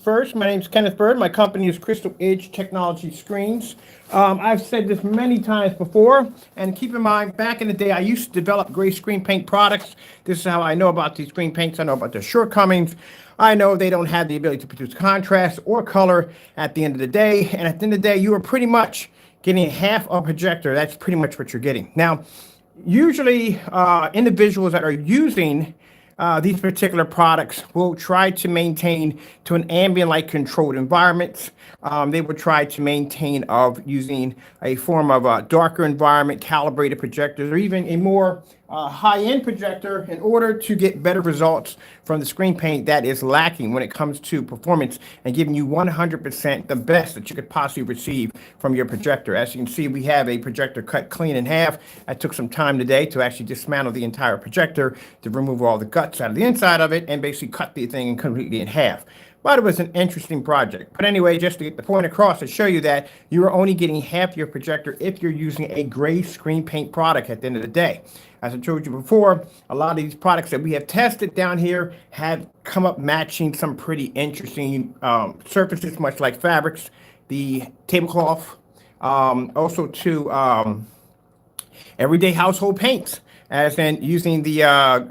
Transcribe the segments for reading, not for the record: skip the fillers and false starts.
First, my name is Kenneth Bird. My company is Crystal Edge Technology Screens. I've said this many times before, and keep in mind, back in the day, I used to develop gray screen paint products. This is how I know about these screen paints. I know about their shortcomings. I know they don't have the ability to produce contrast or color at the end of the day. And at the end of the day, you are pretty much getting half a projector. That's pretty much what you're getting. Now, usually individuals that are using these particular products will try to maintain to an ambient light controlled environment. They will try to maintain of using a form of a darker environment, calibrated projectors, or even a more high-end projector in order to get better results from the screen paint that is lacking when it comes to performance and giving you 100% the best that you could possibly receive from your projector. As you can see, we have a projector cut clean in half. I took some time today to actually dismantle the entire projector to remove all the guts out of the inside of it and basically cut the thing completely in half. But it was an interesting project. But anyway, just to get the point across to show you that you are only getting half your projector if you're using a gray screen paint product at the end of the day. As I told you before, a lot of these products that we have tested down here have come up matching some pretty interesting surfaces, much like fabrics, the tablecloth, also to everyday household paints, as in using the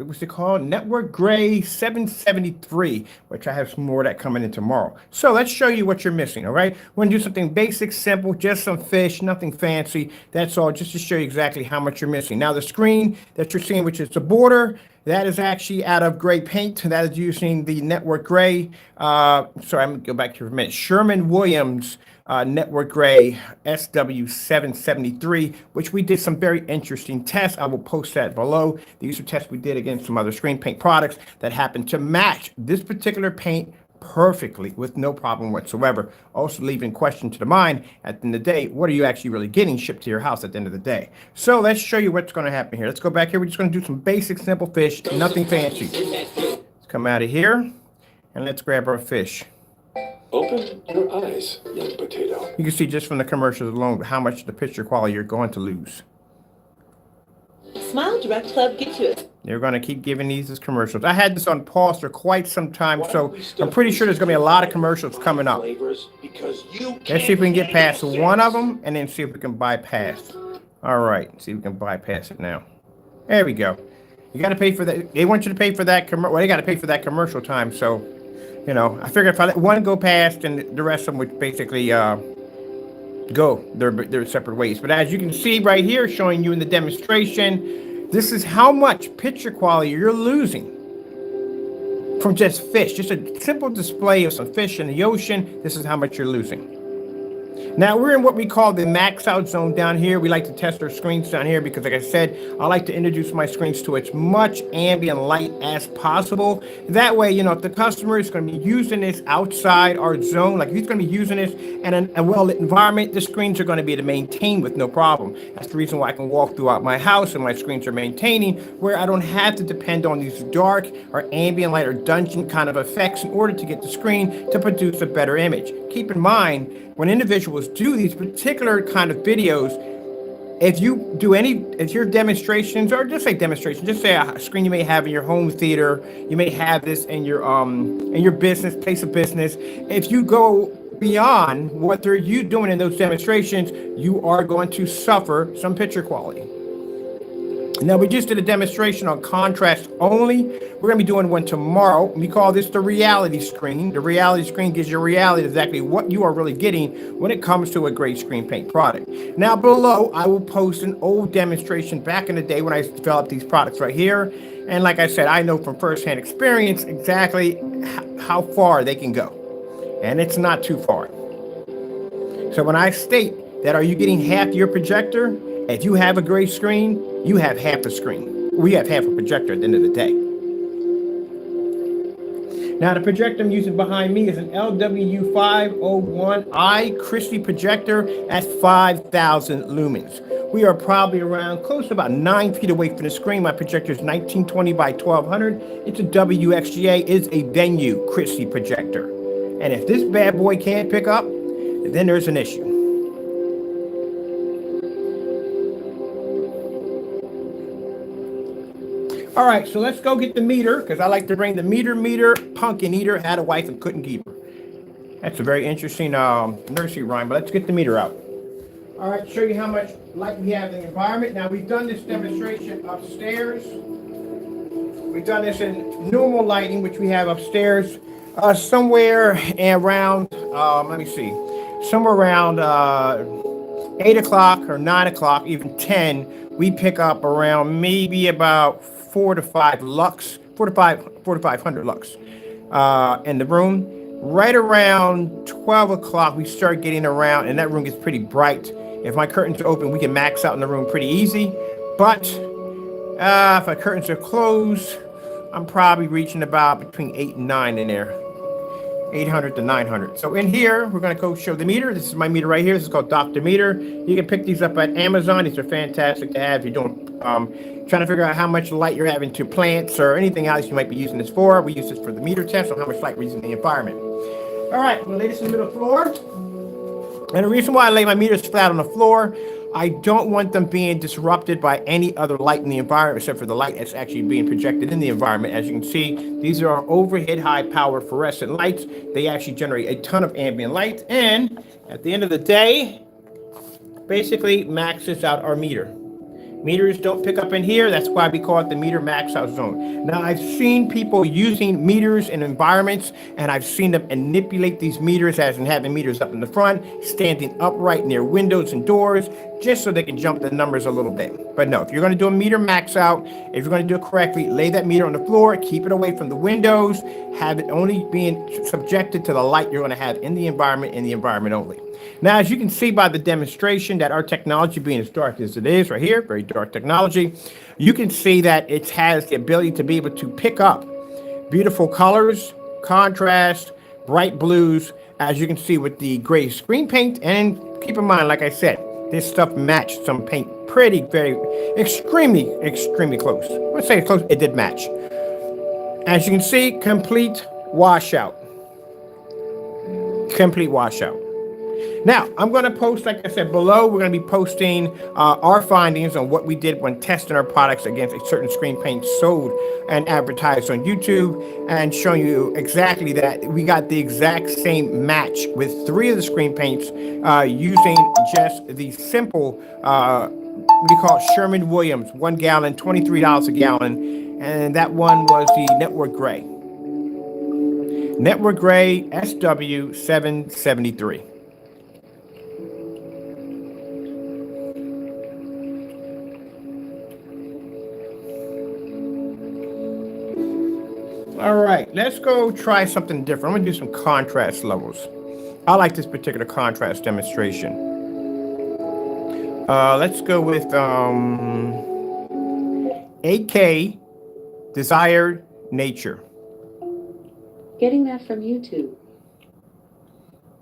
what's it called, Network Gray 773, which I have some more of that coming in tomorrow. So let's show you what you're missing. All right, we're gonna do something basic, simple, just some fish, nothing fancy. That's all, just to show you exactly how much you're missing. Now the screen that you're seeing, which is the border, that is actually out of gray paint. That is using the Network Gray. Sorry, I'm gonna go back here for a minute. Sherwin-Williams Network Gray SW773, which we did some very interesting tests. I will post that below. These are tests we did against some other screen paint products that happen to match this particular paint perfectly with no problem whatsoever. Also leaving question to the mind at the end of the day, what are you actually really getting shipped to your house at the end of the day? So let's show you what's going to happen here. Let's go back here. We're just going to do some basic, simple fish, nothing fancy. Let's come out of here and let's grab our fish. Open your eyes, young potato. You can see just from the commercials alone how much the picture quality you're going to lose. Smile Direct Club gets you. They're going to keep giving these as commercials. I had this on pause for quite some time, so I'm pretty sure there's going to be a lot of commercials coming up. Let's see if we can get past one of them and then see if we can bypass. All right, see if we can bypass it now. There we go. You got to pay for that. They want you to pay for that. Well, they got to pay for that commercial time, so... You know, I figured if I let one go past, and the rest of them would basically go their separate ways. But as you can see right here, showing you in the demonstration, this is how much picture quality you're losing from just fish. Just a simple display of some fish in the ocean. This is how much you're losing. Now, we're in what we call the max out zone down here. We like to test our screens down here because, like I said, I like to introduce my screens to as much ambient light as possible. That way, you know, if the customer is going to be using this outside our zone, like if he's going to be using this in a well-lit environment, the screens are going to be able to maintain with no problem. That's the reason why I can walk throughout my house and my screens are maintaining, where I don't have to depend on these dark or ambient light or dungeon kind of effects in order to get the screen to produce a better image. Keep in mind, when individuals do these particular kind of videos, if your demonstrations, or just say demonstrations, just say a screen you may have in your home theater, you may have this in your business, place of business. If you go beyond what they're doing in those demonstrations, you are going to suffer some picture quality. Now, we just did a demonstration on contrast only. We're going to be doing one tomorrow. We call this the reality screen. The reality screen gives you reality of exactly what you are really getting when it comes to a gray screen paint product. Now, below, I will post an old demonstration back in the day when I developed these products right here. And like I said, I know from firsthand experience exactly how far they can go. And it's not too far. So when I state that, are you getting half your projector? If you have a gray screen, you have half a screen. We have half a projector at the end of the day. Now, the projector I'm using behind me is an LW501i Christie projector at 5,000 lumens. We are probably around close to about 9 feet away from the screen. My projector is 1920 by 1200. It's a WXGA, it's a venue Christie projector. And if this bad boy can't pick up, then there's an issue. All right, so let's go get the meter, because I like to bring the meter, pumpkin eater. Had a wife and couldn't keep her. That's a very interesting nursery rhyme, but let's get the meter out. All right, show you how much light we have in the environment. Now, we've done this demonstration upstairs. We've done this in normal lighting, which we have upstairs, somewhere around, let me see, somewhere around 8 o'clock or 9 o'clock, even 10, we pick up around maybe about 4 to 5 lux, 4 to 500 lux in the room. Right around 12 o'clock, we start getting around, and that room gets pretty bright. If my curtains are open, we can max out in the room pretty easy. But if my curtains are closed, I'm probably reaching about between 8 and 9 in there. 800 to 900. So in here, we're going to go show the meter. This is my meter right here. This is called Dr. Meter. You can pick these up at Amazon. These are fantastic to have if you're doing, trying to figure out how much light you're having to plants or anything else you might be using this for. We use this for the meter test on how much light we're using in the environment. All right, we'll lay this in the middle of the floor. And the reason why I lay my meters flat on the floor, I don't want them being disrupted by any other light in the environment except for the light that's actually being projected in the environment. As you can see, these are our overhead high power fluorescent lights. They actually generate a ton of ambient light, and at the end of the day, basically maxes out our meter. Meters don't pick up in here. That's why we call it the meter max out zone. Now, I've seen people using meters in environments, and I've seen them manipulate these meters as in having meters up in the front, standing upright near windows and doors, just so they can jump the numbers a little bit. But no, if you're going to do a meter max out, if you're going to do it correctly, lay that meter on the floor, keep it away from the windows, have it only being subjected to the light you're going to have in the environment only. Now, as you can see by the demonstration that our technology being as dark as it is right here, very dark technology, you can see that it has the ability to be able to pick up beautiful colors, contrast, bright blues, as you can see with the gray screen paint. And keep in mind, like I said, this stuff matched some paint extremely close. Let's say close, it did match. As you can see, complete washout. Complete washout. Now, I'm going to post, like I said, below, we're going to be posting our findings on what we did when testing our products against a certain screen paint sold and advertised on YouTube, and showing you exactly that we got the exact same match with 3 of the screen paints using just the simple, we call it Sherwin-Williams, 1 gallon, $23 a gallon, and that one was the Network Gray. Network Gray SW773. All right, let's go try something different. I'm gonna do some contrast levels. I like this particular contrast demonstration. Let's go with 8K Desired Nature. Getting that from YouTube.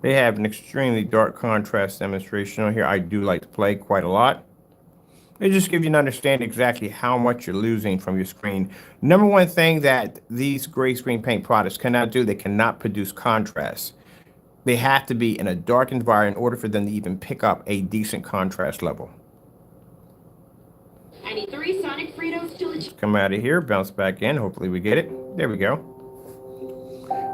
They have an extremely dark contrast demonstration on here. I do like to play quite a lot. It just gives you an understanding exactly how much you're losing from your screen. Number one thing that these gray screen paint products cannot do, they cannot produce contrast. They have to be in a dark environment in order for them to even pick up a decent contrast level. I need 3 Sonic Fritos to Come out of here, bounce back in. Hopefully we get it. There we go.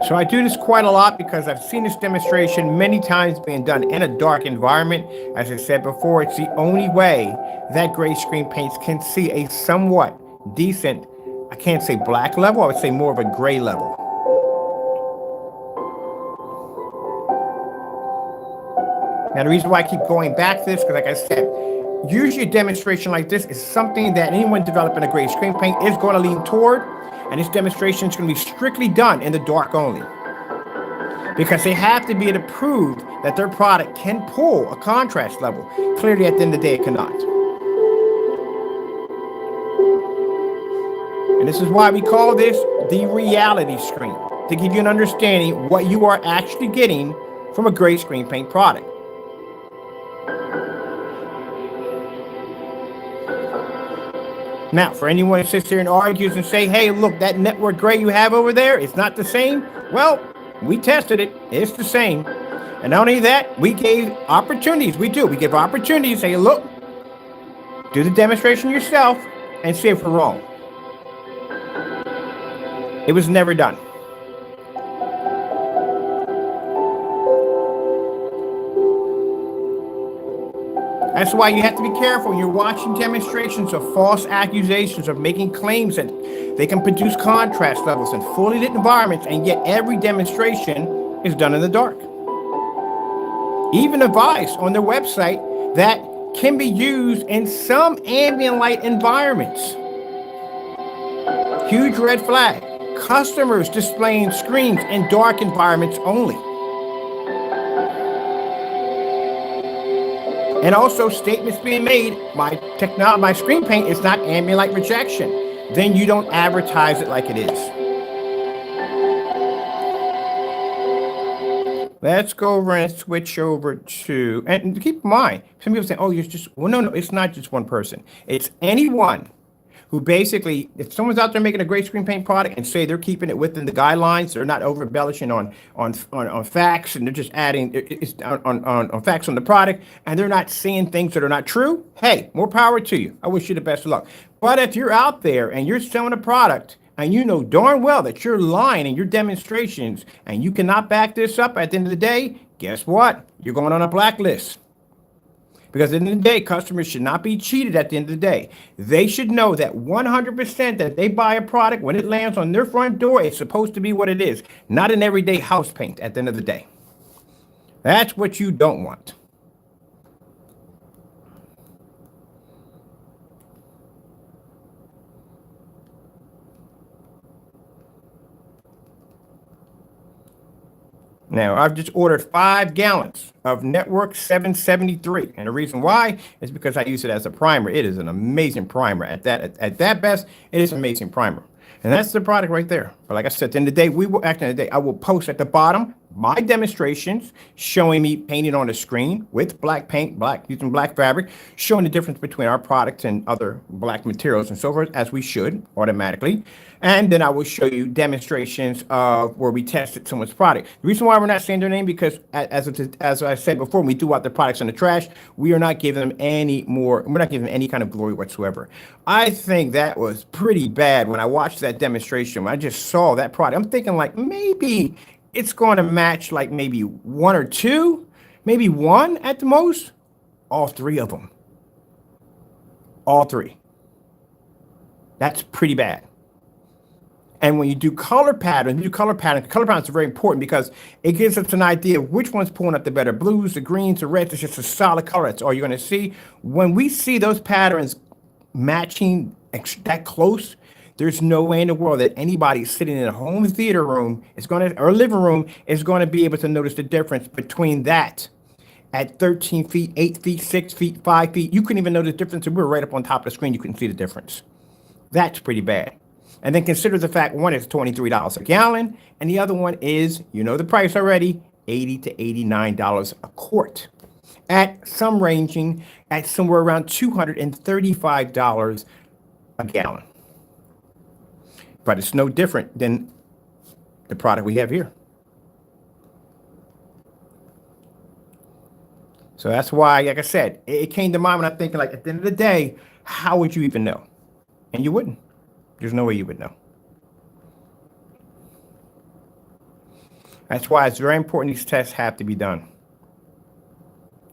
So I do this quite a lot because I've seen this demonstration many times being done in a dark environment. As I said before, it's the only way that gray screen paints can see a somewhat decent, I can't say black level, I would say more of a gray level. Now, the reason why I keep going back to this, because like I said, usually a demonstration like this is something that anyone developing a gray screen paint is going to lean toward. And this demonstration is going to be strictly done in the dark only, because they have to be able to prove that their product can pull a contrast level. Clearly, at the end of the day, it cannot. And this is why we call this the reality screen, to give you an understanding what you are actually getting from a gray screen paint product. Now, for anyone who sits here and argues and say, hey, look, that Network Gray you have over there, it's not the same. Well, we tested it. It's the same. And not only that, we gave opportunities. We give opportunities. Say, look, do the demonstration yourself and see if we're wrong. It was never done. That's why you have to be careful when you're watching demonstrations of false accusations of making claims that they can produce contrast levels in fully lit environments, and yet every demonstration is done in the dark. Even advice on their website that can be used in some ambient light environments. Huge red flag. Customers displaying screens in dark environments only. And also statements being made, my screen paint is not ambient light rejection. Then you don't advertise it like it is. Let's go over and switch over to, and keep in mind, some people say, oh, you're just, well, no, it's not just one person. It's anyone who basically, if someone's out there making a great screen paint product and say they're keeping it within the guidelines, they're not over embellishing on facts, and they're just adding on facts on the product, and they're not saying things that are not true, hey, more power to you. I wish you the best of luck. But if you're out there and you're selling a product and you know darn well that you're lying in your demonstrations and you cannot back this up at the end of the day, guess what? You're going on a blacklist. Because at the end of the day, customers should not be cheated at the end of the day. They should know that 100% that they buy a product, when it lands on their front door, it's supposed to be what it is, not an everyday house paint at the end of the day. That's what you don't want. Now, I've just ordered 5 gallons of Network 773. And the reason why is because I use it as a primer. It is an amazing primer. At that best, it is an amazing primer. And that's the product right there. But like I said, at the end of the day, I will post at the bottom my demonstrations showing me painting on the screen with black paint, using black fabric, showing the difference between our product and other black materials and so forth, as we should automatically. And then I will show you demonstrations of where we tested someone's product. The reason why we're not saying their name, because as I said before, when we do out the products in the trash, we are not giving them we're not giving them any kind of glory whatsoever. I think that was pretty bad when I watched that demonstration. When I just saw that product, I'm thinking like maybe it's going to match like maybe 1 or 2, maybe 1 at the most. All 3 of them. All 3. That's pretty bad. And when you do color patterns, color patterns are very important because it gives us an idea of which one's pulling up the better blues, the greens, the reds. It's just a solid color. That's all you're going to see. When we see those patterns matching that close, there's no way in the world that anybody sitting in a home theater room or living room is going to be able to notice the difference between that at 13 feet, 8 feet, 6 feet, 5 feet. You couldn't even know the difference. If we were right up on top of the screen, you couldn't see the difference. That's pretty bad. And then consider the fact one is $23 a gallon, and the other one is, you know the price already, $80 to $89 a quart. At some ranging at somewhere around $235 a gallon. But it's no different than the product we have here. So that's why, like I said, it came to mind when I'm thinking, like, at the end of the day, how would you even know? And you wouldn't. There's no way you would know. That's why it's very important these tests have to be done.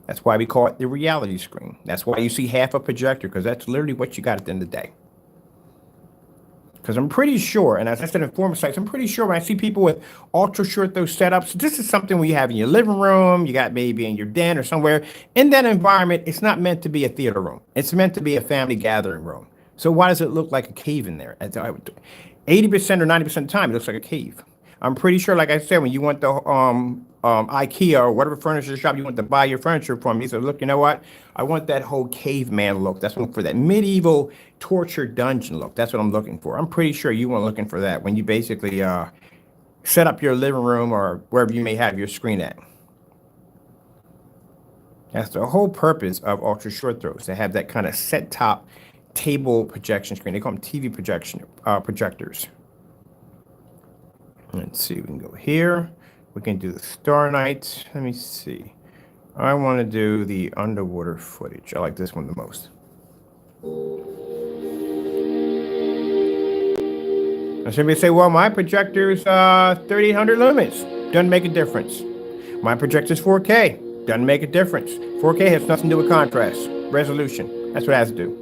That's why we call it the reality screen. That's why you see half a projector, because that's literally what you got at the end of the day. Because I'm pretty sure, and as I said in former sites, I'm pretty sure when I see people with ultra short throw setups, this is something we have in your living room, you got maybe in your den or somewhere. In that environment, it's not meant to be a theater room. It's meant to be a family gathering room. So why does it look like a cave in there? 80% or 90% of the time, it looks like a cave. I'm pretty sure, like I said, when you went to IKEA or whatever furniture shop you want to buy your furniture from, you said, look, you know what? I want that whole caveman look. That's what I'm looking for, that medieval torture dungeon look. That's what I'm looking for. I'm pretty sure you weren't looking for that when you basically set up your living room or wherever you may have your screen at. That's the whole purpose of ultra short throws, to have that kind of set top table projection screen. They call them TV projectors. Let's see, we can go here. We can do the Star Night. Let me see. I want to do the underwater footage. I like this one the most. And somebody say, well, my projector's 3800 lumens. Doesn't make a difference. My projector's 4K. Doesn't make a difference. 4K has nothing to do with contrast. Resolution. That's what it has to do.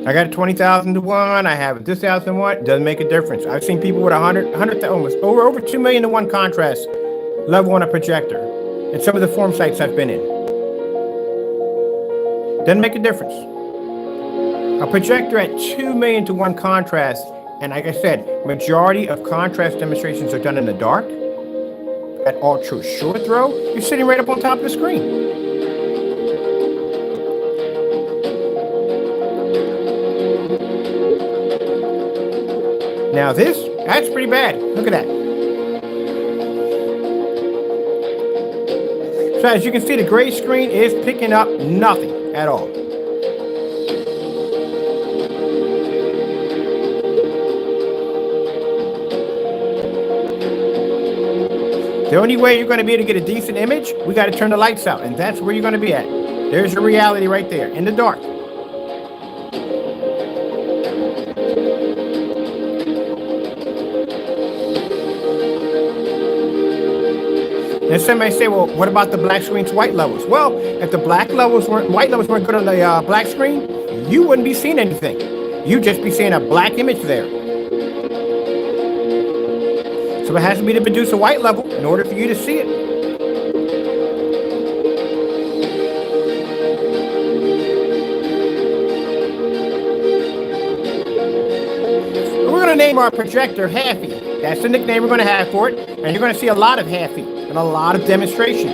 I got a 20,000 to 1. I have a 2,000 to 1. Doesn't make a difference. I've seen people with 100 almost over 2 million to 1 contrast level on a projector. And some of the forum sites I've been in. Doesn't make a difference. A projector at 2 million to 1 contrast, and like I said, majority of contrast demonstrations are done in the dark. At ultra short throw, you're sitting right up on top of the screen. Now that's pretty bad. Look at that. So as you can see, the gray screen is picking up nothing at all. The only way you're going to be able to get a decent image, we got to turn the lights out, and that's where you're going to be at. There's your reality right there, in the dark. And somebody say, well, what about the black screen's white levels? Well, if the white levels weren't good on the black screen, you wouldn't be seeing anything. You'd just be seeing a black image there. So it has to be to produce a white level in order for you to see it. We're going to name our projector Halfy. That's the nickname we're going to have for it. And you're going to see a lot of Halfy and a lot of demonstrations.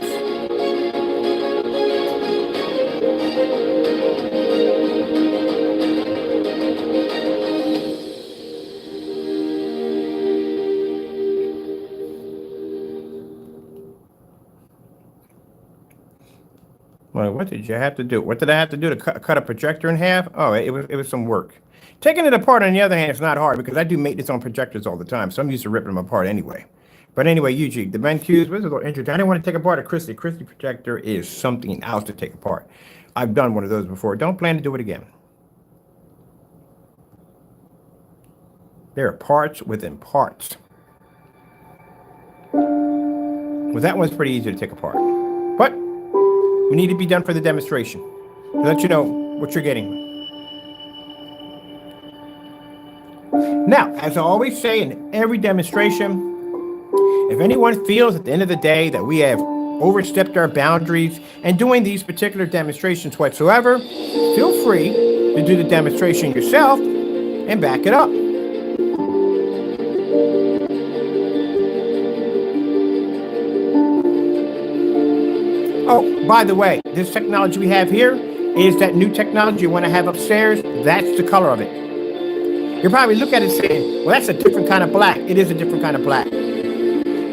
Well, what did you have to do? What did I have to do to cut a projector in half? Oh, it was some work. Taking it apart, on the other hand, is not hard because I do maintenance on projectors all the time, so I'm used to ripping them apart anyway. But anyway, UG, the BenQs, was a little interesting. I didn't want to take apart a Christie. Christie projector is something else to take apart. I've done one of those before. Don't plan to do it again. There are parts within parts. Well, that one's pretty easy to take apart. But we need to be done for the demonstration to let you know what you're getting. Now, as I always say in every demonstration, if anyone feels at the end of the day that we have overstepped our boundaries and doing these particular demonstrations whatsoever, feel free to do the demonstration yourself and back it up. Oh, by the way, this technology we have here is that new technology you want to have upstairs. That's the color of it. You're probably looking at it saying, well, that's a different kind of black. It is a different kind of black.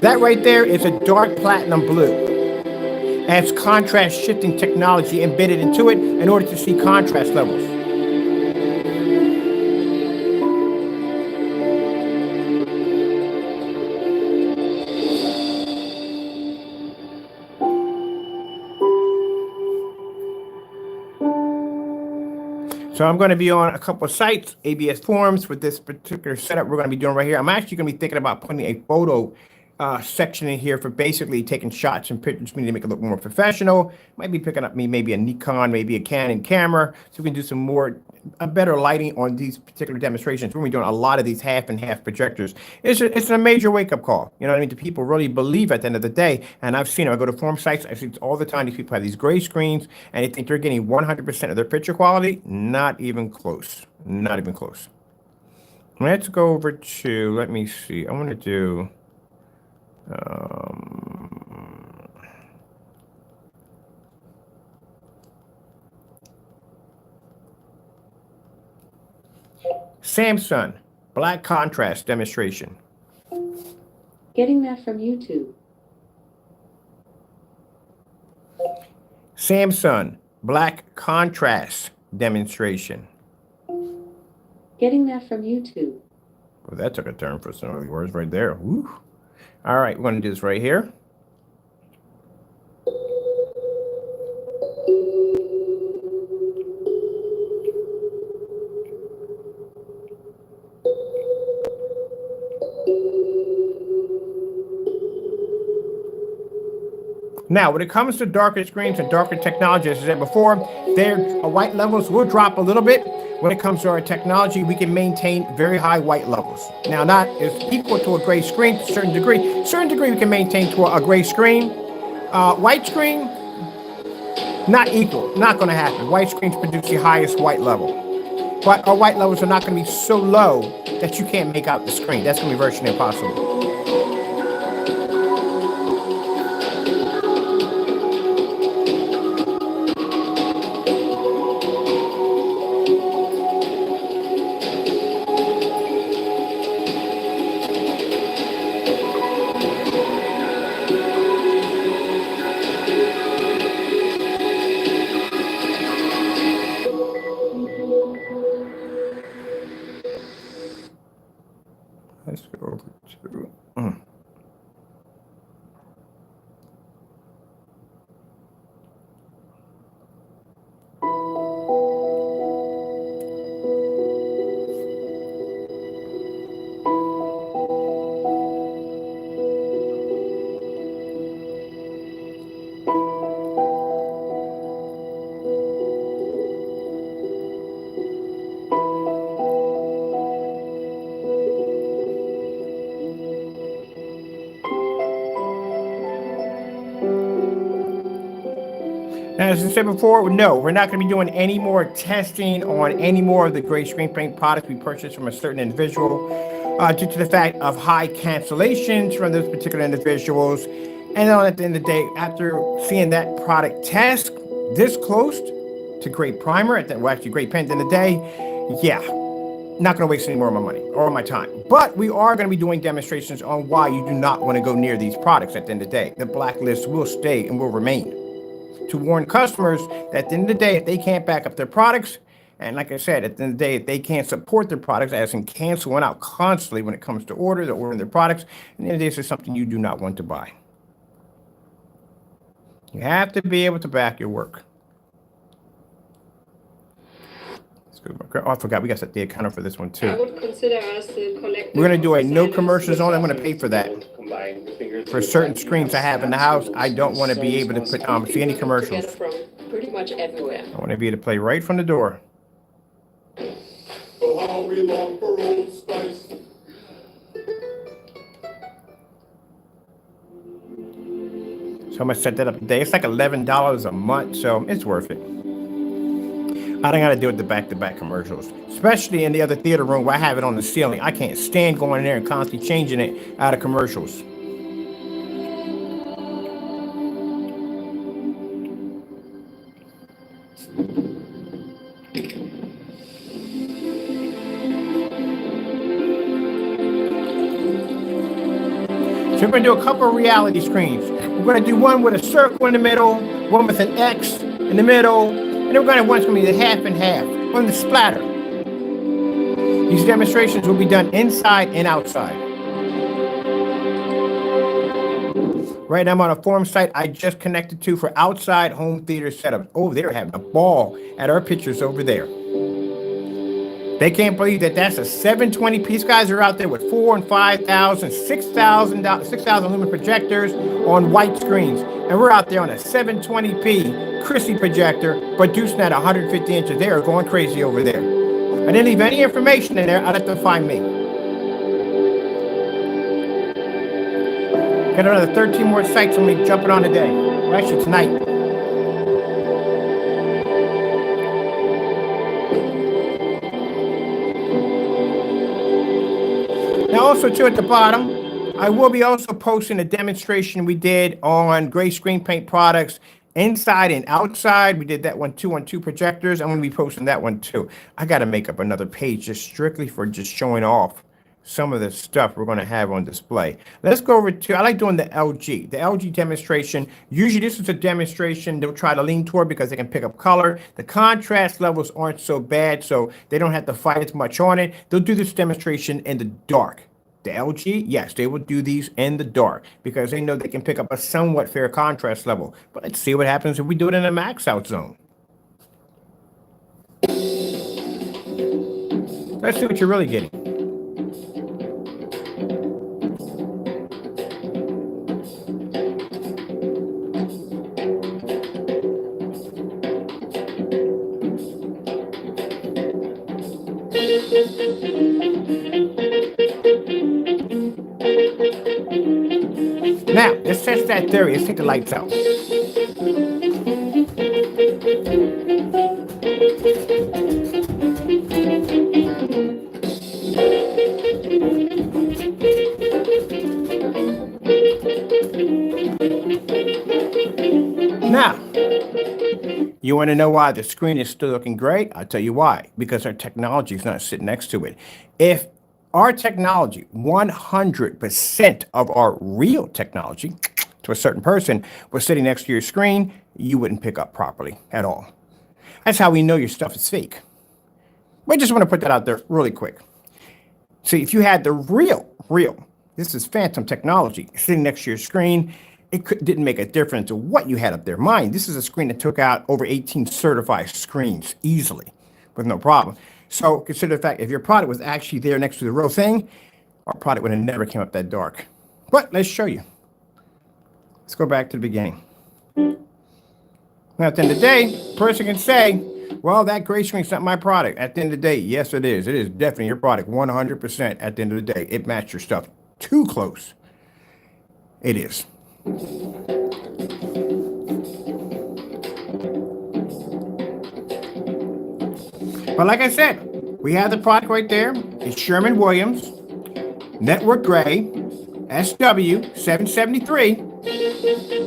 That right there is a dark platinum blue. It has contrast shifting technology embedded into it in order to see contrast levels. So I'm going to be on a couple of sites, ABS forums, with this particular setup we're going to be doing right here. I'm actually going to be thinking about putting a photo section in here for basically taking shots and pictures. We need to make it look more professional. Might be picking up maybe a Nikon, maybe a Canon camera, so we can do a better lighting on these particular demonstrations. We're going to be doing a lot of these half and half projectors. It's a major wake-up call. You know what I mean? The people really believe at the end of the day, and I've seen it. I go to forum sites, I see it all the time. These people have these gray screens, and they think they're getting 100% of their picture quality. Not even close. Not even close. Let's go over to, let me see. I want to do... Samsung black contrast demonstration. Getting that from YouTube. Samsung black contrast demonstration. Getting that from YouTube. Well, that took a turn for some of the words right there. Woo. All right, we're going to do this right here. Now, when it comes to darker screens and darker technology, as I said before, their white levels will drop a little bit. When it comes to our technology, we can maintain very high white levels. Now, not is equal to a gray screen to a certain degree. Certain degree we can maintain to a gray screen. White screen, not equal. Not going to happen. White screens produce the highest white level. But our white levels are not going to be so low that you can't make out the screen. That's going to be virtually impossible. Let's go over to. Now, as I said before, no, we're not going to be doing any more testing on any more of the gray screen paint products we purchased from a certain individual due to the fact of high cancellations from those particular individuals. And then at the end of the day, after seeing that product test this close to great primer, actually great paint in the day, yeah, not going to waste any more of my money or my time. But we are going to be doing demonstrations on why you do not want to go near these products at the end of the day. The blacklist will stay and will remain, to warn customers that at the end of the day, if they can't back up their products, and like I said, at the end of the day, if they can't support their products, as in canceling out constantly when it comes to ordering their products, and then this is something you do not want to buy. You have to be able to back your work. Oh, I forgot, we got to set the account for this one too. I would consider us a collective. We're going to do a no commercials on. I'm going to pay for that. For certain screens I have in the house, I don't want to be able to put see any commercials. From pretty much everywhere. I want to be able to play right from the door. Oh, how we long for Old Spice. So I'm going to set that up today. It's like $11 a month, so it's worth it. I don't got to deal with the back-to-back commercials, especially in the other theater room where I have it on the ceiling. I can't stand going in there and constantly changing it out of commercials. So we're going to do a couple of reality screens. We're going to do one with a circle in the middle, one with an X in the middle, and then we're going to one's going to be the half and half on the splatter. These demonstrations will be done inside and outside. Right now I'm on a forum site I just connected to for outside home theater setups. Oh, they're having a ball at our pictures over there. They can't believe that that's a 720p. These guys are out there with 4,000 and 5,000, 6,000 lumen projectors on white screens. And we're out there on a 720p Christie projector producing at 150 inches. They are going crazy over there. I didn't leave any information in there. I'd have to find me. Got another 13 more sites I'm going to be jumping on today. Well, actually tonight. Now also too at the bottom, I will be also posting a demonstration we did on gray screen paint products inside and outside. We did that one too on 2 projectors. I'm going to be posting that one too. I got to make up another page just strictly for just showing off some of the stuff we're going to have on display. Let's go over to, I like doing the LG. The LG demonstration, usually this is a demonstration they'll try to lean toward because they can pick up color. The contrast levels aren't so bad, so they don't have to fight as much on it. They'll do this demonstration in the dark. The LG, yes, they will do these in the dark because they know they can pick up a somewhat fair contrast level. But let's see what happens if we do it in a max out zone. Let's see what you're really getting. test that theory. Let's take the lights out. Now, you want to know why the screen is still looking great? I'll tell you why. Because our technology is not sitting next to it. If our technology, 100% of our real technology, to a certain person, was sitting next to your screen, you wouldn't pick up properly at all. That's how we know your stuff is fake. We just want to put that out there really quick. See, if you had the real, this is phantom technology, sitting next to your screen, didn't make a difference to what you had up there. Mind, this is a screen that took out over 18 certified screens easily with no problem. So consider the fact, if your product was actually there next to the real thing, our product would have never came up that dark. But let's show you. Let's go back to the beginning. Now, at the end of the day, a person can say, well, that gray screen's not my product. At the end of the day, yes, it is. It is definitely your product, 100% at the end of the day. It matched your stuff too close. It is. But like I said, we have the product right there. It's Sherwin-Williams, Network Gray, SW773.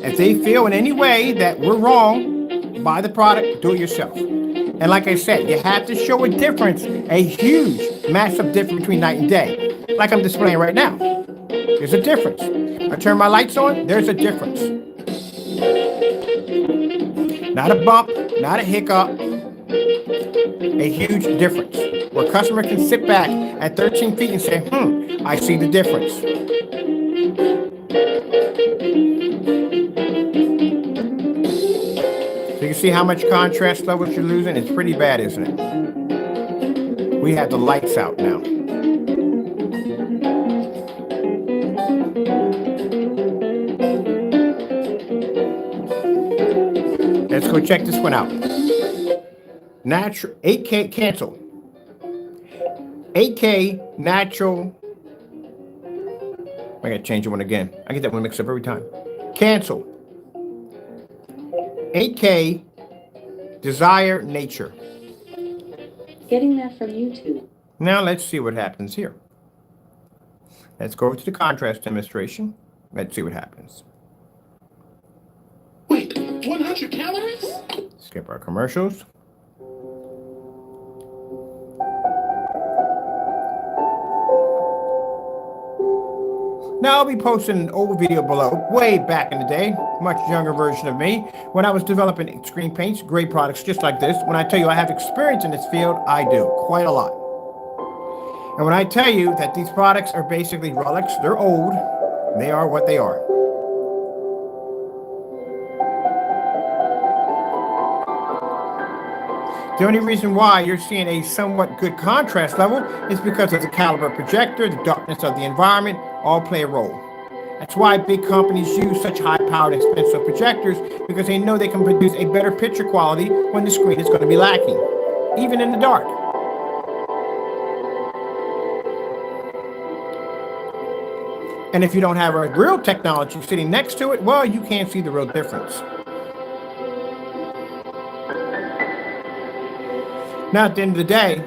If they feel in any way that we're wrong, buy the product, do it yourself. And like I said, you have to show a difference, a huge, massive difference between night and day. Like I'm displaying right now. There's a difference. I turn my lights on, there's a difference. Not a bump, not a hiccup, a huge difference. Where a customer can sit back at 13 feet and say, I see the difference. So you can see how much contrast levels you're losing? It's pretty bad, isn't it? We have the lights out now. Let's go check this one out. Natural 8K cancel. 8K natural. I gotta change the one again. I get that one mixed up every time. Cancel. 8K desire nature. Getting that from YouTube. Now let's see what happens here. Let's go to the contrast demonstration. Let's see what happens. Wait, 100 calories? Skip our commercials. Now I'll be posting an old video below, way back in the day, much younger version of me, when I was developing screen paints, great products just like this. When I tell you I have experience in this field, I do, quite a lot. And when I tell you that these products are basically relics, they're old, they are what they are. The only reason why you're seeing a somewhat good contrast level is because of the caliber projector, the darkness of the environment, all play a role. That's why big companies use such high-powered, expensive projectors, because they know they can produce a better picture quality when the screen is going to be lacking, even in the dark. And if you don't have a real technology sitting next to it, well, you can't see the real difference. Now, at the end of the day,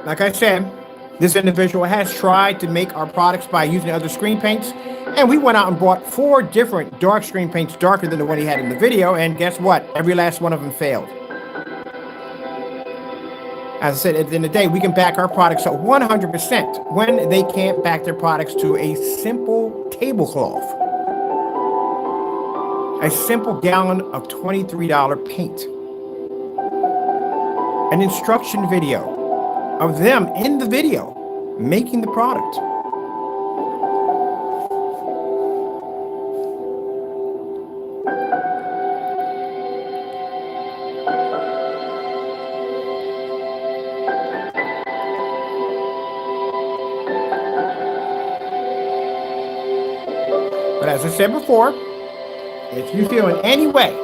like I said, this individual has tried to make our products by using other screen paints, and we went out and bought 4 different dark screen paints darker than the one he had in the video, and guess what? Every last one of them failed. As I said, at the end of the day, we can back our products up 100% when they can't back their products to a simple tablecloth. A simple gallon of $23 paint. An instruction video of them in the video making the product. But as I said before, if you feel in any way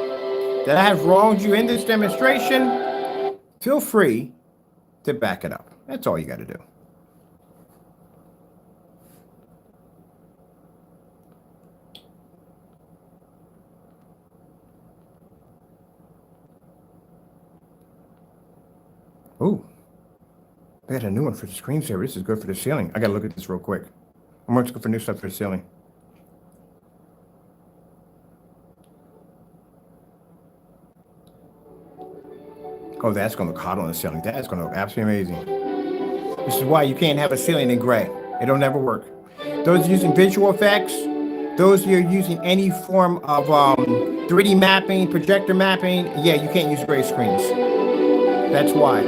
that I have wronged you in this demonstration, feel free to back it up. That's all you got to do. Ooh, they had a new one for the screensaver. This is good for the ceiling. I gotta look at this real quick. I'm going to go for new stuff for the ceiling. Oh, that's going to look hot on the ceiling. That's going to look absolutely amazing. This is why you can't have a ceiling in gray. It'll never work. Those using visual effects, those who are using any form of 3D mapping, projector mapping, yeah, you can't use gray screens. That's why.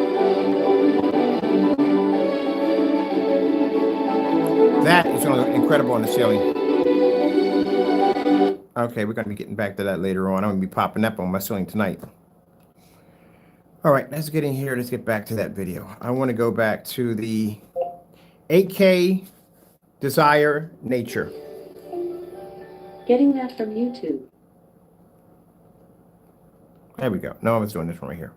That is going to look incredible on the ceiling. Okay, we're going to be getting back to that later on. I'm going to be popping up on my ceiling tonight. All right, let's get in here. Let's get back to that video. I want to go back to the 8K Desire Nature. Getting that from YouTube. There we go. No, I was doing this one right here.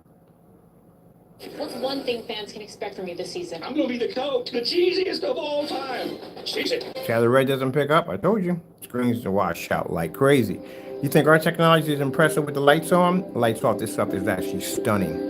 What's one thing fans can expect from you this season? I'm gonna be the coach, the cheesiest of all time. Cheesy. See how the red doesn't pick up? I told you. Screens to wash out like crazy. You think our technology is impressive with the lights on? Lights off, this stuff is actually stunning.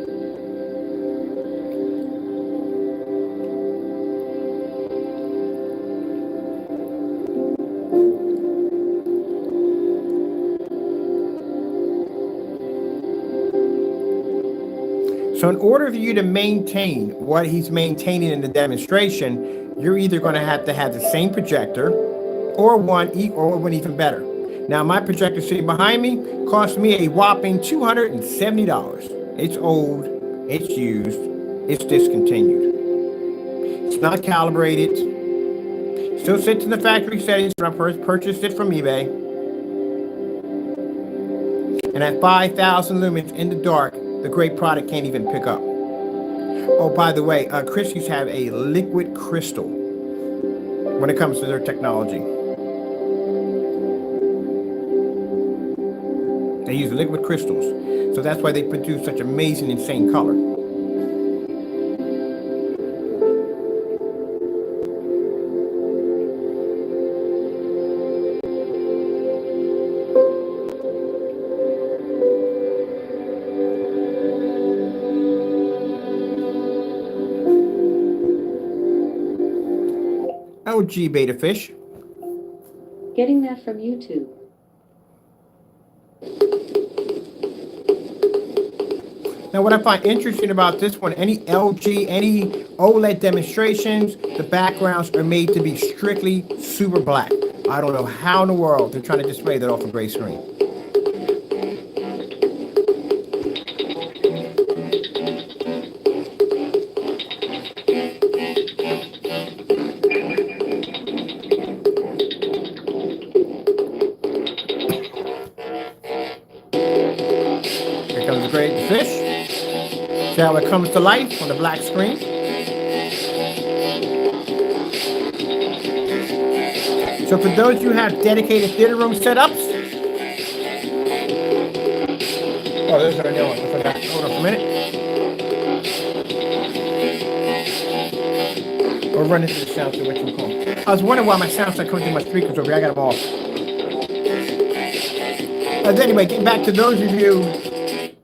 So in order for you to maintain what he's maintaining in the demonstration, you're either going to have the same projector or one even better. Now, my projector sitting behind me cost me a whopping $270. It's old, it's used, it's discontinued. It's not calibrated. Still sits in the factory settings when I first purchased it from eBay. And at 5,000 lumens in the dark, the great product can't even pick up. Oh, by the way, Christie's have a liquid crystal when it comes to their technology. They use liquid crystals. So that's why they produce such amazing, insane color. LG Beta Fish. Getting that from YouTube. Now, what I find interesting about this one, any LG, any OLED demonstrations, the backgrounds are made to be strictly super black. I don't know how in the world they're trying to display that off a gray screen. Here comes the great fish. See how it comes to life on the black screen. So for those who have dedicated theater room setups, oh, there's our new one. I forgot. Hold on a minute. Or run into the sound to what you call. I was wondering why my sound's not coming through my speakers over here. I got them off. Anyway, getting back to those of you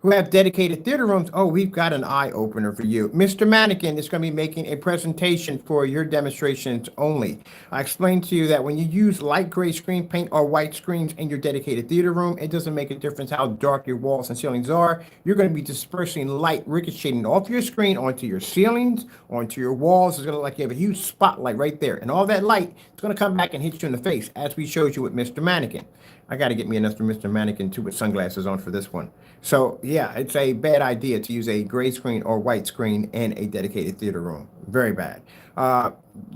who have dedicated theater rooms, oh, we've got an eye opener for you. Mr. Mannequin is going to be making a presentation for your demonstrations only. I explained to you that when you use light gray screen paint or white screens in your dedicated theater room, it doesn't make a difference how dark your walls and ceilings are. You're going to be dispersing light ricocheting off your screen onto your ceilings, onto your walls. It's going to look like you have a huge spotlight right there. And all that light is going to come back and hit you in the face, as we showed you with Mr. Mannequin. I got to get me another Mr. Mannequin too with sunglasses on for this one. So yeah, it's a bad idea to use a gray screen or white screen in a dedicated theater room. Very bad.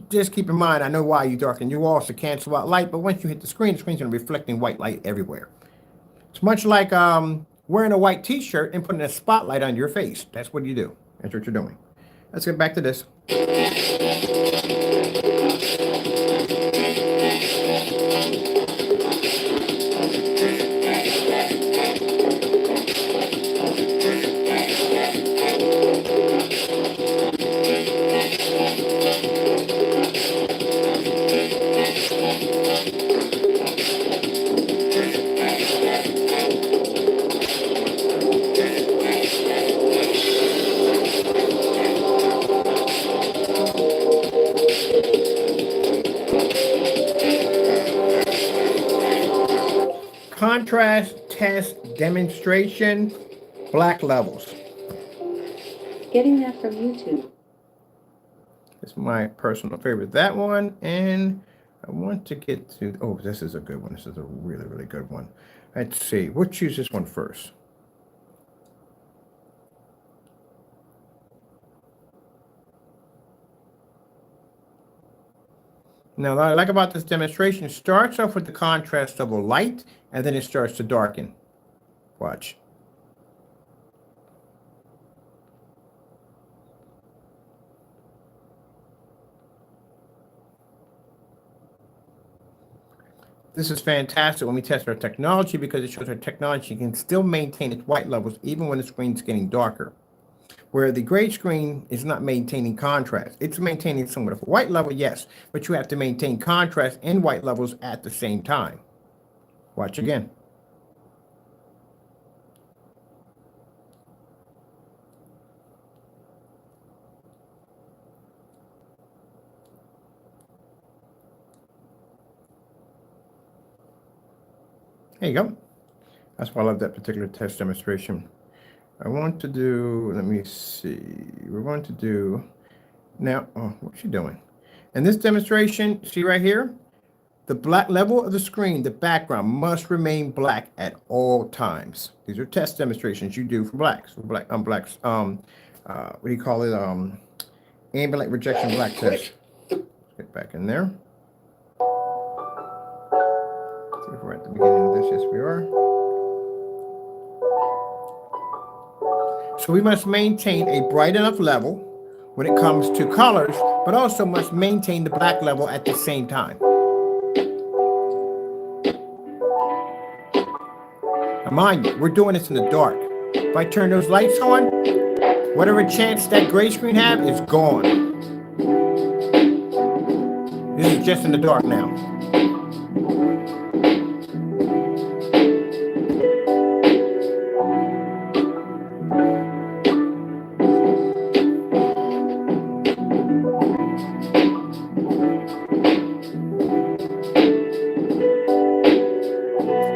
Just keep in mind, I know why you darken your walls to cancel out light, but once you hit the screen's going to be reflecting white light everywhere. It's much like wearing a white t-shirt and putting a spotlight on your face. That's what you do. That's what you're doing. Let's get back to this. contrast test demonstration, black levels. Getting that from YouTube. It's my personal favorite, that one. And I want to get to, oh, this is a good one. This is a really, really good one. Let's see. We'll choose this one first. Now, what I like about this demonstration, it starts off with the contrast level light, and then it starts to darken. Watch. This is fantastic when we test our technology because it shows our technology can still maintain its white levels even when the screen's getting darker. Where the gray screen is not maintaining contrast. It's maintaining somewhat of a white level, yes, but you have to maintain contrast and white levels at the same time. Watch again. There you go. That's why I love that particular test demonstration. I want to do, let me see. We're going to do now, oh, what's she doing? In this demonstration, see right here, the black level of the screen, the background must remain black at all times. These are test demonstrations you do for blacks, what do you call it? Ambient rejection black test. Get back in there. See if we're at the beginning of this. Yes, we are. So we must maintain a bright enough level when it comes to colors, but also must maintain the black level at the same time. Now mind you, we're doing this in the dark. If I turn those lights on, whatever chance that gray screen have is gone. This is just in the dark now.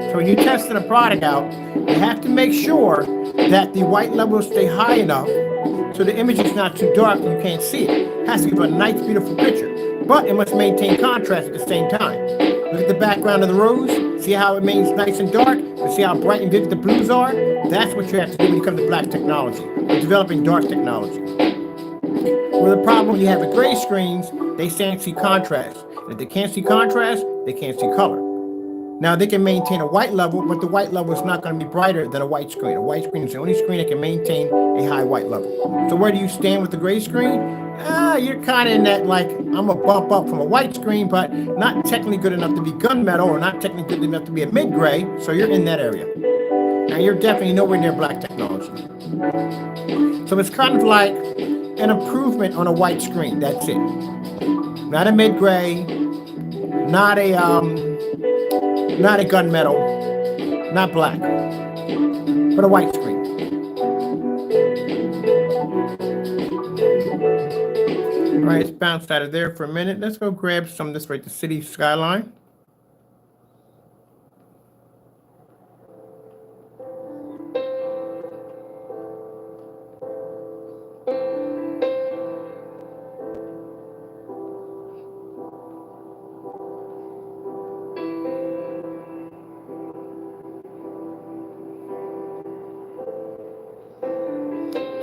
So when you're testing a product out, you have to make sure that the white levels stay high enough so the image is not too dark and you can't see it. It has to give a nice, beautiful picture, but it must maintain contrast at the same time. Look at the background of the rose. See how it remains nice and dark? But see how bright and vivid the blues are? That's what you have to do when you come to black technology. We're developing dark technology. Well, the problem you have with gray screens, they can't see contrast. And if they can't see contrast, they can't see color. Now, they can maintain a white level, but the white level is not going to be brighter than a white screen. A white screen is the only screen that can maintain a high white level. So where do you stand with the gray screen? You're kind of in that, like, I'm a bump up from a white screen, but not technically good enough to be gunmetal or not technically good enough to be a mid-gray. So you're in that area. Now, you're definitely nowhere near black technology. So it's kind of like an improvement on a white screen. That's it. Not a mid-gray, not a gunmetal, not black, but a white screen. All right, let's bounce out of there for a minute. Let's go grab some of this right, the city skyline.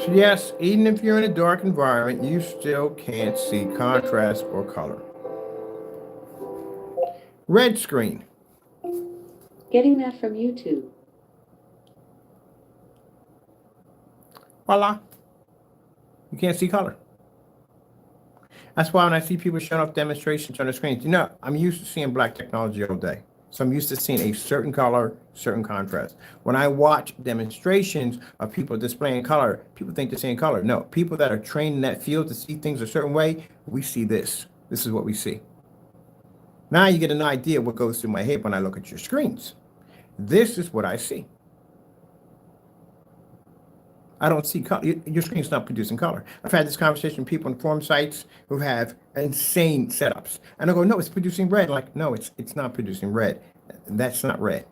So yes, even if you're in a dark environment, you still can't see contrast or color. Red screen. Getting that from YouTube. Voila. You can't see color. That's why when I see people showing off demonstrations on the screens, I'm used to seeing black technology all day. So I'm used to seeing a certain color, certain contrast. When I watch demonstrations of people displaying color, people think they're seeing color. No, people that are trained in that field to see things a certain way, we see this. This is what we see. Now you get an idea what goes through my head when I look at your screens. This is what I see. I don't see color. Your screen's not producing color. I've had this conversation with people on forum sites who have insane setups. And I go, no, it's producing red. Like, no, it's not producing red. That's not red.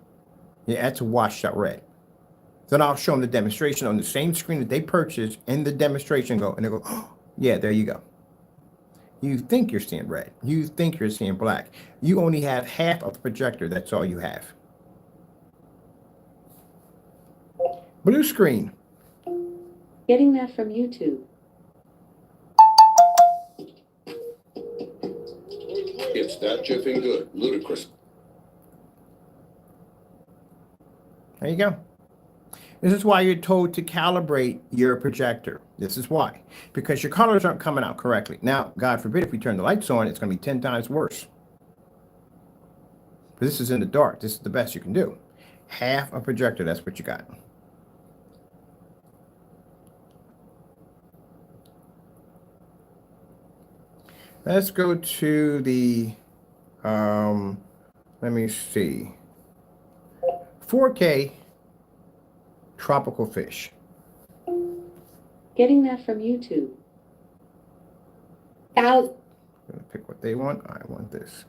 Yeah, that's a washed out red. Then I'll show them the demonstration on the same screen that they purchased in the demonstration and they go, oh, yeah, there you go. You think you're seeing red. You think you're seeing black. You only have half of the projector. That's all you have. Blue screen. Getting that from YouTube. It's that jiffing good. Ludicrous. There you go. This is why you're told to calibrate your projector. This is why. Because your colors aren't coming out correctly. Now, God forbid, if we turn the lights on, it's going to be 10 times worse. But this is in the dark. This is the best you can do. Half a projector, that's what you got. Let's go to the, let me see, 4K tropical fish. Getting that from YouTube. I'm gonna pick what they want. I want this.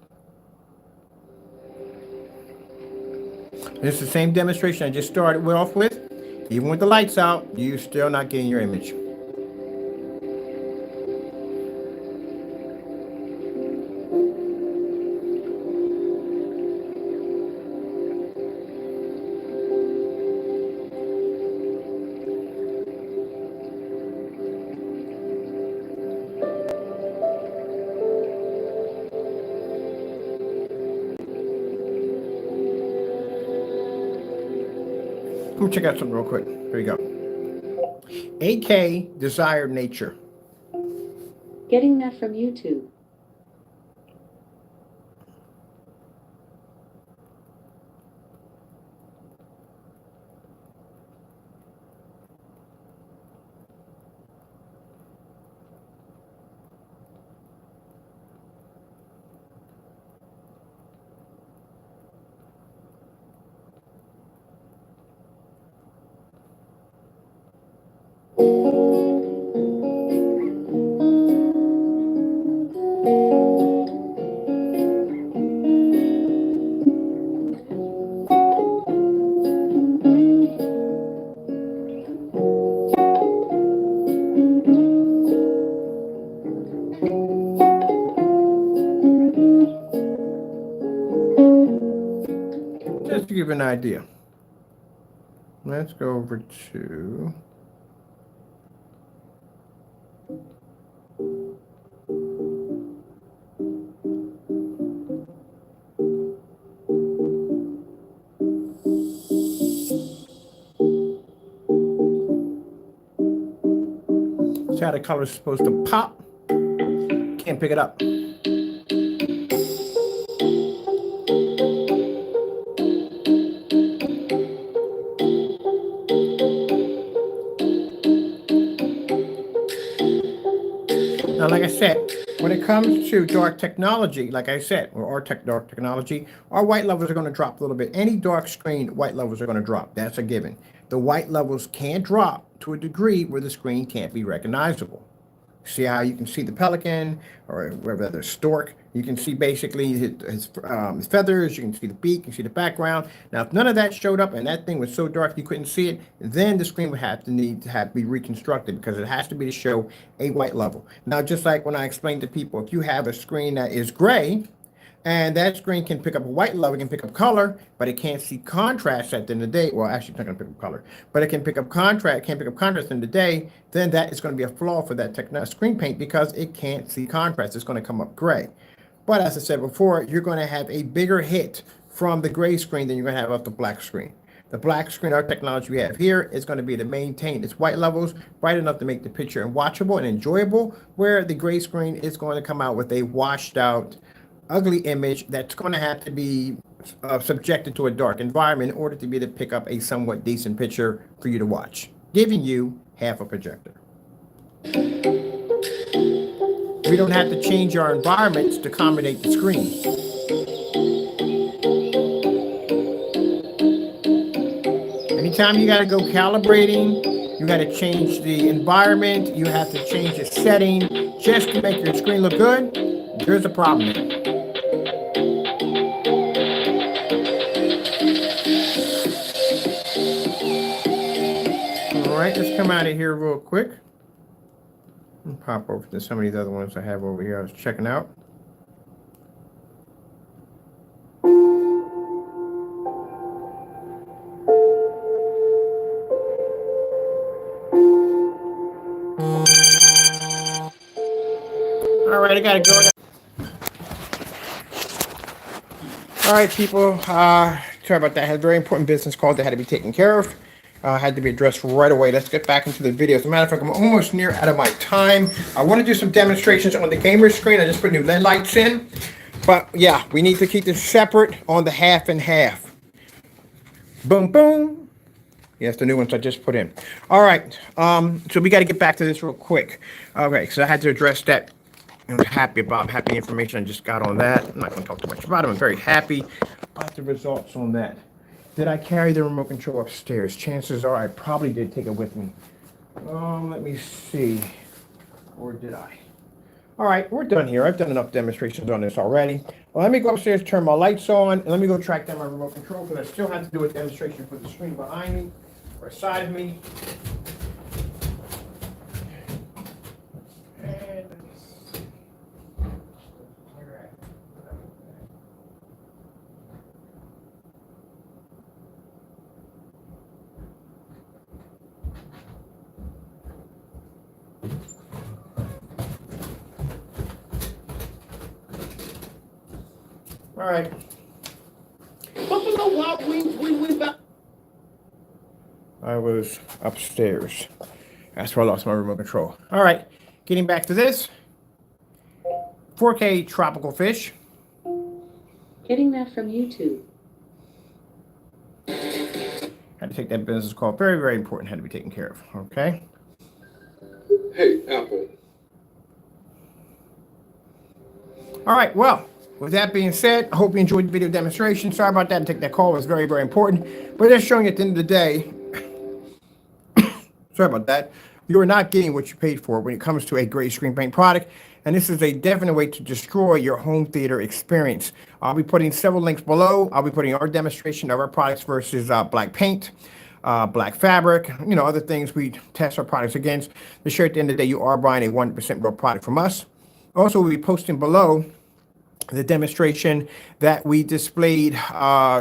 This is the same demonstration I just started off with. Even with the lights out, you're still not getting your image. Let me check out something real quick. Here you go. 8K desired nature. Getting that from YouTube. Just to give you an idea. Let's go over to see how the color is supposed to pop. Can't pick it up. Now, like I said, when it comes to dark technology, like I said, or our dark technology, our white levels are going to drop a little bit. Any dark screen, white levels are going to drop. That's a given. The white levels can drop to a degree where the screen can't be recognizable. See how you can see the pelican or whether the stork. You can see basically his feathers. You can see the beak. You can see the background. Now, if none of that showed up and that thing was so dark you couldn't see it, then the screen would have to be reconstructed because it has to be to show a white level. Now, just like when I explained to people, if you have a screen that is gray, and that screen can pick up a white level, it can pick up color, but it can't see contrast at the end of the day. Well, actually, it's not going to pick up color, but it can pick up contrast. It can't pick up contrast in the day. Then that is going to be a flaw for that screen paint because it can't see contrast. It's going to come up gray. But as I said before, you're going to have a bigger hit from the gray screen than you're going to have off the black screen. The black screen, our technology we have here, is going to be to maintain its white levels bright enough to make the picture watchable and enjoyable, where the gray screen is going to come out with a washed out, ugly image that's going to have to be subjected to a dark environment in order to be able to pick up a somewhat decent picture for you to watch, giving you half a projector. We don't have to change our environments to accommodate the screen. Anytime you got to go calibrating, you got to change the environment, you have to change the setting just to make your screen look good, there's a problem there. right, let's come out of here real quick. And pop over to some of these other ones I have over here I was checking out. All right, I gotta go. All right, people. Sorry about that. I had a very important business call that had to be taken care of. Had to be addressed right away. Let's get back into the video. As a matter of fact, I'm almost near out of my time. I want to do some demonstrations on the gamer screen. I just put new LED lights in. But yeah, we need to keep this separate on the half and half. Boom, boom. Yes, the new ones I just put in. All right. So we got to get back to this real quick. Okay, so I had to address that. I'm happy information I just got on that. I'm not going to talk too much about it. I'm very happy about the results on that. Did I carry the remote control upstairs? Chances are I probably did take it with me. Let me see. Or did I? All right, we're done here. I've done enough demonstrations on this already. Well, let me go upstairs, turn my lights on, and let me go track down my remote control because I still have to do a demonstration for the screen behind me or side of me. All right. I was upstairs. That's where I lost my remote control. All right, getting back to this. 4K tropical fish. Getting that from YouTube. Had to take that business call. Very, very important. Had to be taken care of. Okay. Hey, Apple. All right. Well, with that being said, I hope you enjoyed the video demonstration. Sorry about that. Take that call. It was very, very important. But just showing you at the end of the day. Sorry about that. You are not getting what you paid for when it comes to a great screen paint product. And this is a definite way to destroy your home theater experience. I'll be putting several links below. I'll be putting our demonstration of our products versus black paint, black fabric, other things we test our products against. To sure at the end of the day, you are buying a 100% real product from us. Also, we'll be posting below the demonstration that we displayed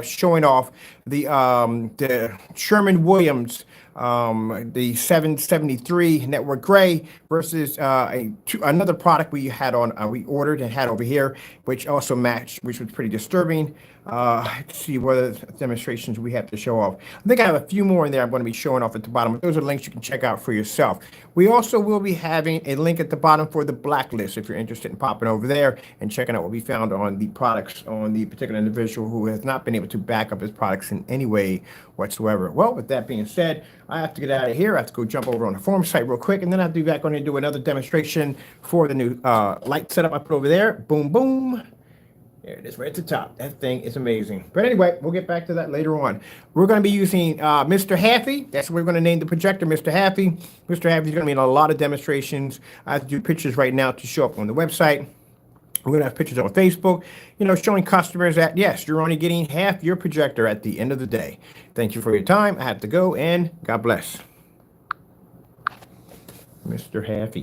showing off the Sherwin-Williams the 773 network gray versus another product we had on we ordered and had over here, which also matched, which was pretty disturbing. Let's see what other demonstrations we have to show off. I think I have a few more in there I'm going to be showing off at the bottom. Those are links you can check out for yourself. We also will be having a link at the bottom for the blacklist if you're interested in popping over there and checking out what we found on the products on the particular individual who has not been able to back up his products in any way whatsoever. Well, with that being said, I have to get out of here. I have to go jump over on the forum site real quick, and then I'll be back on here and do another demonstration for the new light setup I put over there. Boom, boom. There it is right at the top. That thing is amazing. But anyway, we'll get back to that later on. We're going to be using Mr. Haffy. That's what we're going to name the projector, Mr. Haffy. Mr. Haffy is going to be in a lot of demonstrations. I have to do pictures right now to show up on the website. We're going to have pictures on Facebook, showing customers that, yes, you're only getting half your projector at the end of the day. Thank you for your time. I have to go, and God bless. Mr. Haffy.